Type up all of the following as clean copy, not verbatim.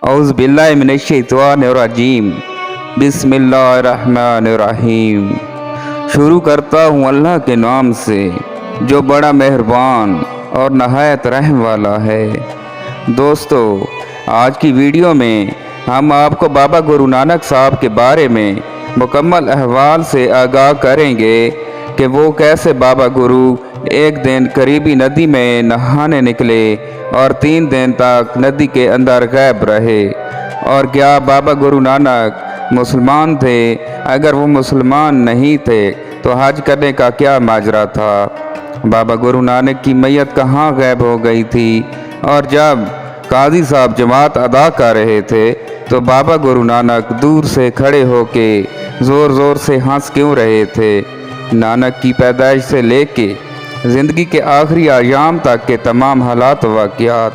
औज़ बिल्लाहि मिनश्शैतानिर्रजीम। बिस्मिल्लाहिर्रहमानिर्रहीम। शुरू करता हूँ अल्लाह के नाम से जो बड़ा मेहरबान और नहायत रहम वाला है। दोस्तों, आज की वीडियो में हम आपको बाबा गुरु नानक साहब के बारे में मुकम्मल अहवाल से आगाह करेंगे कि वो कैसे बाबा गुरु एक दिन करीबी नदी में नहाने निकले और 3 दिन तक नदी के अंदर गैब रहे। और क्या बाबा गुरु नानक मुसलमान थे? अगर वो मुसलमान नहीं थे तो हज करने का क्या माजरा था? बाबा गुरु नानक की मैयत कहाँ गैब हो गई थी? और जब काजी साहब जमात अदा कर रहे थे तो बाबा गुरु नानक दूर से खड़े होके ज़ोर ज़ोर से हंस क्यों रहे थे? नानक की पैदाइश से लेके ज़िंदगी के आखिरी अयाम तक के तमाम हालात वाक़यात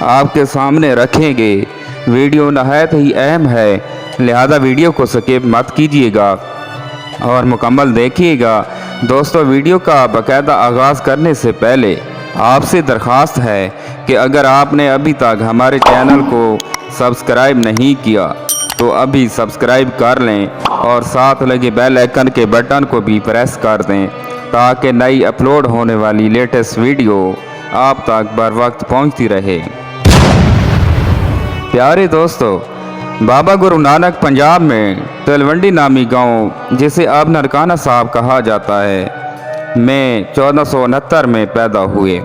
आपके सामने रखेंगे। वीडियो नहायत ही अहम है, लिहाजा वीडियो को स्किप मत कीजिएगा और मुकम्मल देखिएगा। दोस्तों, वीडियो का बाकायदा आगाज़ करने से पहले आपसे दरख्वास्त है कि अगर आपने अभी तक हमारे चैनल को सब्सक्राइब नहीं किया तो अभी सब्सक्राइब कर लें और साथ लगे बेल आइकन के बटन को भी प्रेस कर दें ताकि नई अपलोड होने वाली लेटेस्ट वीडियो आप तक बर वक्त पहुँचती रहे। प्यारे दोस्तों, बाबा गुरु नानक पंजाब में तलवंडी नामी गांव, जिसे अब ननकाना साहब कहा जाता है, में 1469 में पैदा हुए।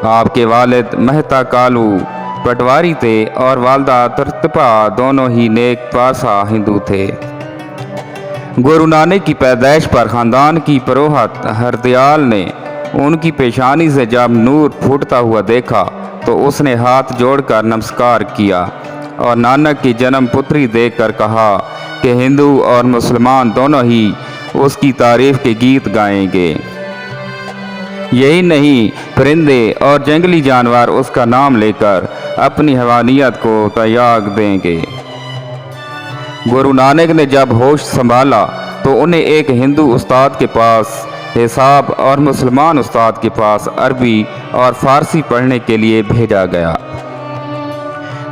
आपके वालिद मेहता कालू पटवारी थे और वालदा तरतपा दोनों ही नेक पासा हिंदू थे। गुरु नानक की पैदाइश पर ख़ानदान की परोहत हरदयाल ने उनकी पेशानी से जब नूर फूटता हुआ देखा तो उसने हाथ जोड़कर नमस्कार किया और नानक की जन्म पुत्री देखकर कहा कि हिंदू और मुसलमान दोनों ही उसकी तारीफ़ के गीत गाएंगे। यही नहीं, परिंदे और जंगली जानवर उसका नाम लेकर अपनी हैवानियत को त्याग देंगे। गुरु नानक ने जब होश संभाला तो उन्हें एक हिंदू उस्ताद के पास हिसाब और मुसलमान उस्ताद के पास अरबी और फ़ारसी पढ़ने के लिए भेजा गया,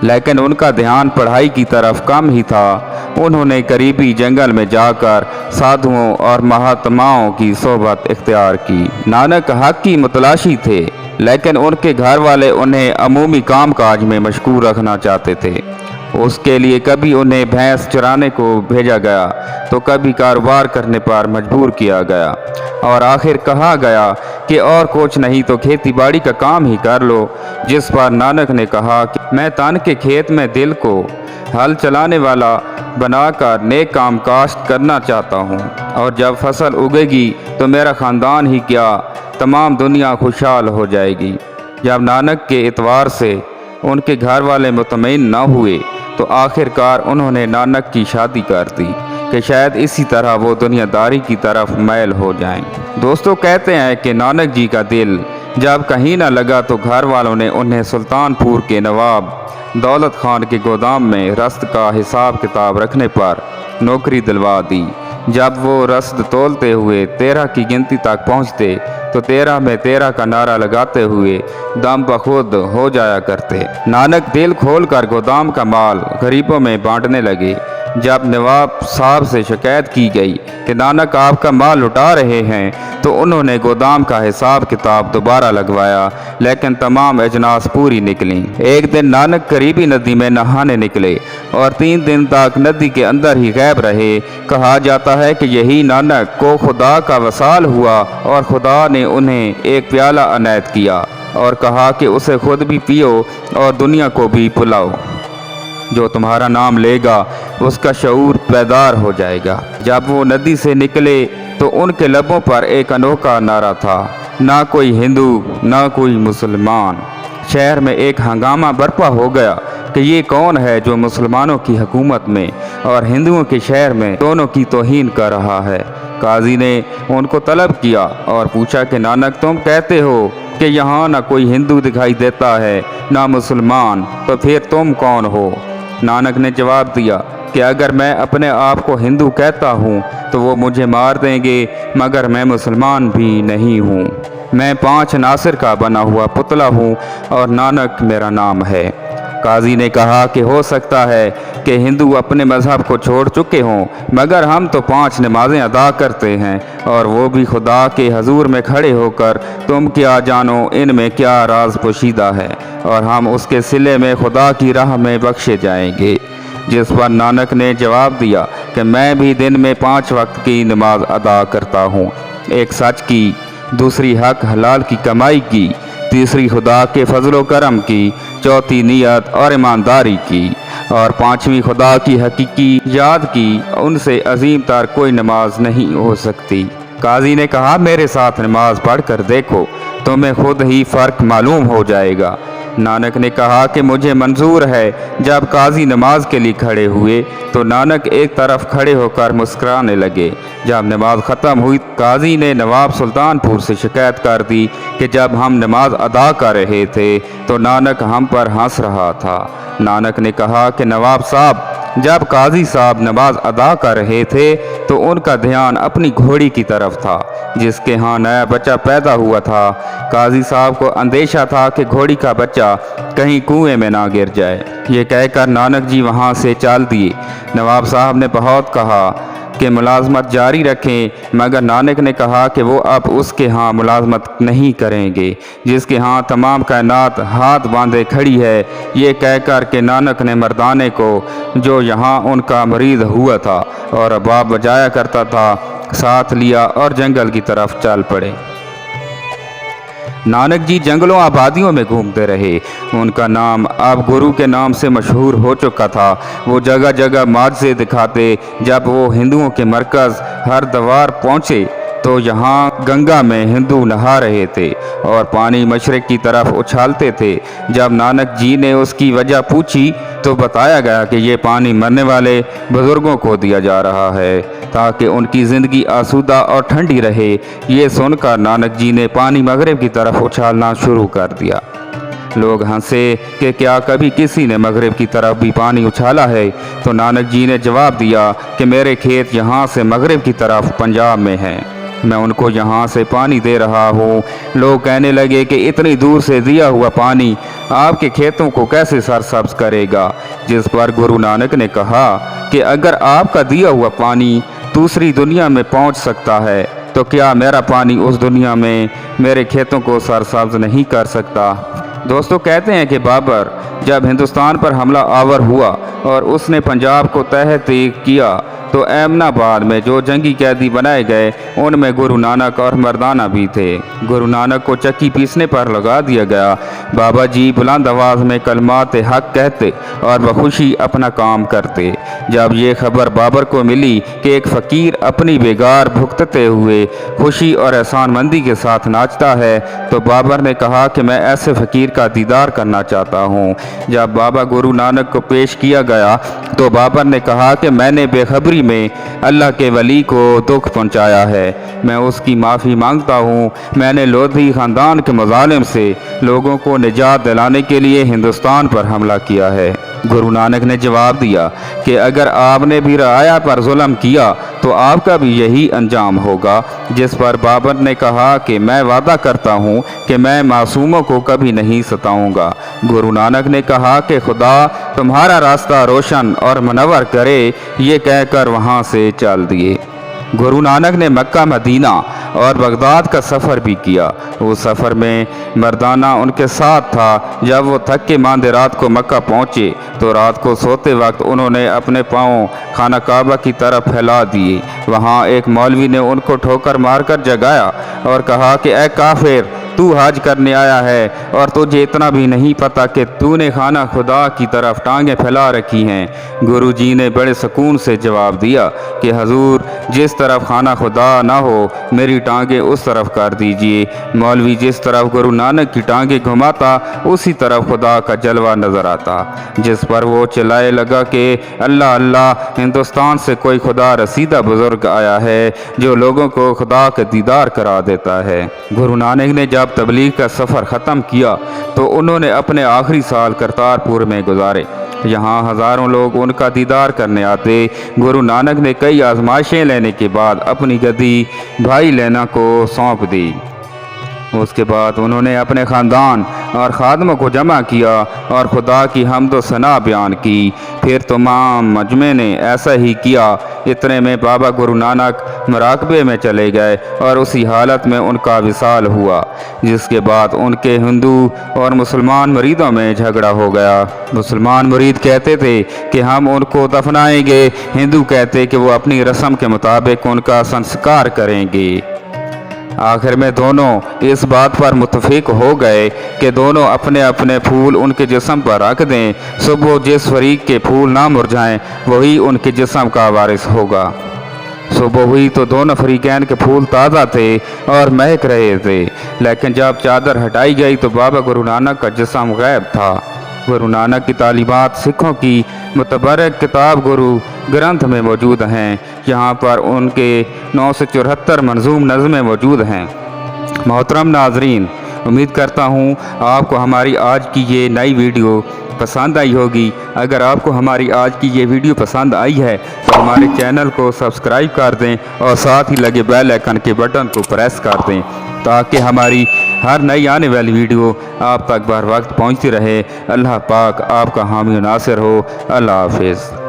लेकिन उनका ध्यान पढ़ाई की तरफ कम ही था। उन्होंने करीबी जंगल में जाकर साधुओं और महात्माओं की सोबत इख्तियार की। नानक हक की मुतलाशी थे, लेकिन उनके घर वाले उन्हें अमूमी काम काज में मशगूल रखना चाहते थे। उसके लिए कभी उन्हें भैंस चराने को भेजा गया तो कभी कारोबार करने पर मजबूर किया गया और आखिर कहा गया कि और कुछ नहीं तो खेती बाड़ी का काम ही कर लो। जिस पर नानक ने कहा कि मैं तन के खेत में दिल को हल चलाने वाला बनाकर नेक काम काश्त करना चाहता हूँ, और जब फसल उगेगी तो मेरा ख़ानदान ही क्या तमाम दुनिया खुशहाल हो जाएगी। जब नानक के एतवार से उनके घर वाले मुतमईन न हुए तो आखिरकार उन्होंने नानक की शादी कर दी कि शायद इसी तरह वो दुनियादारी की तरफ मैल हो जाएं। दोस्तों, कहते हैं कि नानक जी का दिल जब कहीं न लगा तो घर वालों ने उन्हें सुल्तानपुर के नवाब दौलत खान के गोदाम में रस्द का हिसाब किताब रखने पर नौकरी दिलवा दी। जब वो रस्द तोलते हुए 13 की गिनती तक पहुँचते तो 13 में 13 का नारा लगाते हुए दम बखुद हो जाया करते। नानक दिल खोलकर गोदाम का माल गरीबों में बांटने लगे। जब नवाब साहब से शिकायत की गई कि नानक आपका माल लुटा रहे हैं तो उन्होंने गोदाम का हिसाब किताब दोबारा लगवाया, लेकिन तमाम अजनास पूरी निकली। एक दिन नानक करीबी नदी में नहाने निकले और 3 दिन तक नदी के अंदर ही गैब रहे। कहा जाता है कि यही नानक को खुदा का वसाल हुआ और खुदा ने उन्हें एक प्याला अनायत किया और कहा कि उसे खुद भी पियो और दुनिया को भी पिलाओ। जो तुम्हारा नाम लेगा उसका शऊर पैदार हो जाएगा। जब वो नदी से निकले तो उनके लबों पर एक अनोखा नारा था, ना कोई हिंदू ना कोई मुसलमान। शहर में एक हंगामा बर्पा हो गया कि ये कौन है जो मुसलमानों की हुकूमत में और हिंदुओं के शहर में दोनों की तौहीन कर रहा है। काजी ने उनको तलब किया और पूछा कि नानक, तुम कहते हो कि यहाँ ना कोई हिंदू दिखाई देता है ना मुसलमान, तो फिर तुम कौन हो? नानक ने जवाब दिया कि अगर मैं अपने आप को हिंदू कहता हूँ तो वो मुझे मार देंगे, मगर मैं मुसलमान भी नहीं हूँ। मैं 5 नासिर का बना हुआ पुतला हूँ और नानक मेरा नाम है। काजी ने कहा कि हो सकता है कि हिंदू अपने मज़हब को छोड़ चुके हों, मगर हम तो 5 नमाज़ें अदा करते हैं, और वो भी खुदा के हजूर में खड़े होकर। तुम क्या जानो इनमें क्या राज पोशीदा है, और हम उसके सिले में खुदा की राह में बख्शे जाएंगे। जिस पर नानक ने जवाब दिया कि मैं भी दिन में 5 वक्त की नमाज अदा करता हूँ, एक सच की, दूसरी हक हलाल की कमाई की, तीसरी खुदा के फजलो करम की, चौथी नियत और ईमानदारी की, और 5वीं खुदा की हकीकी याद की। उनसे अजीम तर कोई नमाज नहीं हो सकती। काजी ने कहा, मेरे साथ नमाज पढ़ कर देखो, तुम्हें खुद ही फ़र्क मालूम हो जाएगा। नानक ने कहा कि मुझे मंजूर है। जब काजी नमाज के लिए खड़े हुए तो नानक एक तरफ खड़े होकर मुस्कुराने लगे। जब नमाज ख़त्म हुई, काजी ने नवाब सुल्तानपुर से शिकायत कर दी कि जब हम नमाज अदा कर रहे थे तो नानक हम पर हंस रहा था। नानक ने कहा कि नवाब साहब, जब काजी साहब नमाज अदा कर रहे थे तो उनका ध्यान अपनी घोड़ी की तरफ था जिसके यहाँ नया बच्चा पैदा हुआ था। काजी साहब को अंदेशा था कि घोड़ी का बच्चा कहीं कुएं में ना गिर जाए। ये कहकर नानक जी वहाँ से चल दिए। नवाब साहब ने बहुत कहा कि मुलाजमत जारी रखें, मगर नानक ने कहा कि वो अब उसके यहाँ मुलाजमत नहीं करेंगे जिसके यहाँ तमाम कायनात हाथ बांधे खड़ी है। ये कहकर के नानक ने मर्दाने को, जो यहाँ उनका मरीज हुआ था और रबाब बजाया करता था, साथ लिया और जंगल की तरफ चल पड़े। नानक जी जंगलों आबादियों में घूमते रहे। उनका नाम अब गुरु के नाम से मशहूर हो चुका था। वो जगह जगह माजसे दिखाते। जब वो हिंदुओं के मरकज़ हरद्वार पहुँचे तो यहाँ गंगा में हिंदू नहा रहे थे और पानी मशरक़ की तरफ उछालते थे। जब नानक जी ने उसकी वजह पूछी तो बताया गया कि ये पानी मरने वाले बुज़ुर्गों को दिया जा रहा है ताकि उनकी ज़िंदगी आसूदा और ठंडी रहे। ये सुनकर नानक जी ने पानी मगरिब की तरफ उछालना शुरू कर दिया। लोग हंसे कि क्या कभी किसी ने मगरिब की तरफ भी पानी उछाला है? तो नानक जी ने जवाब दिया कि मेरे खेत यहाँ से मगरिब की तरफ पंजाब में हैं, मैं उनको यहाँ से पानी दे रहा हूँ। लोग कहने लगे कि इतनी दूर से दिया हुआ पानी आपके खेतों को कैसे सरसब्ज करेगा? जिस पर गुरु नानक ने कहा कि अगर आपका दिया हुआ पानी दूसरी दुनिया में पहुँच सकता है तो क्या मेरा पानी उस दुनिया में मेरे खेतों को सरसब्ज नहीं कर सकता? दोस्तों, कहते हैं कि बाबर जब हिंदुस्तान पर हमला आवर हुआ और उसने पंजाब को तहत किया तो एमनाबाद में जो जंगी कैदी बनाए गए उनमें गुरु नानक और मर्दाना भी थे। गुरु नानक को चक्की पीसने पर लगा दिया गया। बाबा जी बुलंद आवाज़ में कलमात हक कहते और बखुशी अपना काम करते। जब ये खबर बाबर को मिली कि एक फ़कीर अपनी बेगार भुगतते हुए खुशी और एहसानमंदी के साथ नाचता है तो बाबर ने कहा कि मैं ऐसे फ़कीर का दीदार करना चाहता हूँ। जब बाबा गुरु नानक को पेश किया गया तो बाबर ने कहा कि मैंने बेखबरी में अल्लाह के वली को दुख पहुंचाया है, मैं उसकी माफ़ी मांगता हूँ। मैंने लोधी ख़ानदान के मुज़ालिम से लोगों को निजात दिलाने के लिए हिंदुस्तान पर हमला किया है। गुरु नानक ने जवाब दिया कि अगर आपने भी रआया पर जुल्म किया तो आपका भी यही अंजाम होगा। जिस पर बाबर ने कहा कि मैं वादा करता हूँ कि मैं मासूमों को कभी नहीं सताऊँगा। गुरु नानक ने कहा कि खुदा तुम्हारा रास्ता रोशन और मुनव्वर करे। ये कहकर वहाँ से चल दिए। गुरु नानक ने मक्का, मदीना और बगदाद का सफ़र भी किया। उस सफ़र में मर्दाना उनके साथ था। जब वो थक के मांदे रात को मक्का पहुँचे तो रात को सोते वक्त उन्होंने अपने पाँव खाना काबा की तरफ फैला दिए। वहाँ एक मौलवी ने उनको ठोकर मारकर जगाया और कहा कि ए काफिर, तू हज करने आया है और तुझे इतना भी नहीं पता कि तूने खाना खुदा की तरफ टांगें फैला रखी हैं। गुरु जी ने बड़े सुकून से जवाब दिया कि हजूर, जिस तरफ खाना खुदा ना हो मेरी टांगें उस तरफ कर दीजिए। मौलवी जिस तरफ गुरु नानक की टांगें घुमाता उसी तरफ खुदा का जलवा नजर आता। जिस पर वो चिल्लाए लगा कि अल्लाह अल्लाह, हिंदुस्तान से कोई खुदा रसीदा बुजुर्ग आया है जो लोगों को खुदा का दीदार करा देता है। गुरु नानक ने जब तबलीग का सफ़र ख़त्म किया तो उन्होंने अपने आखिरी साल करतारपुर में गुजारे। यहाँ हज़ारों लोग उनका दीदार करने आते। गुरु नानक ने कई आजमाइशें लेने के बाद अपनी गद्दी भाई लेना को सौंप दी। اس کے بعد انہوں نے اپنے خاندان اور خادموں کو جمع کیا اور خدا کی حمد و ثنا بیان کی۔ پھر تمام مجمع نے ایسا ہی کیا۔ اتنے میں بابا گرو نانک مراقبے میں چلے گئے اور اسی حالت میں ان کا وصال ہوا، جس کے بعد ان کے ہندو اور مسلمان مریدوں میں جھگڑا ہو گیا۔ مسلمان مرید کہتے تھے کہ ہم ان کو دفنائیں گے، ہندو کہتے کہ وہ اپنی رسم کے مطابق ان کا سنسکار کریں گے۔ آخر میں دونوں اس بات پر متفق ہو گئے کہ دونوں اپنے اپنے پھول ان کے جسم پر رکھ دیں۔ صبح جس فریق کے پھول نہ مرجھائیں وہی ان کے جسم کا وارث ہوگا۔ صبح ہوئی تو دونوں فریقین کے پھول تازہ تھے اور مہک رہے تھے، لیکن جب چادر ہٹائی گئی تو بابا گرو نانک کا جسم غائب تھا۔ گرو نانک کی تعلیمات سکھوں کی متبرک کتاب گرو گرنتھ میں موجود ہیں۔ یہاں پر ان کے 974 منظوم نظمیں موجود ہیں۔ محترم ناظرین، امید کرتا ہوں آپ کو ہماری آج کی یہ نئی ویڈیو پسند آئی ہوگی۔ اگر آپ کو ہماری آج کی یہ ویڈیو پسند آئی ہے تو ہمارے چینل کو سبسکرائب کر دیں اور ساتھ ہی لگے بیل آئیکن کے بٹن کو پریس کر دیں تاکہ ہماری ہر نئی آنے والی ویڈیو آپ تک بر وقت پہنچتی رہے۔ اللہ پاک آپ کا حامی و ناصر ہو۔ اللہ حافظ۔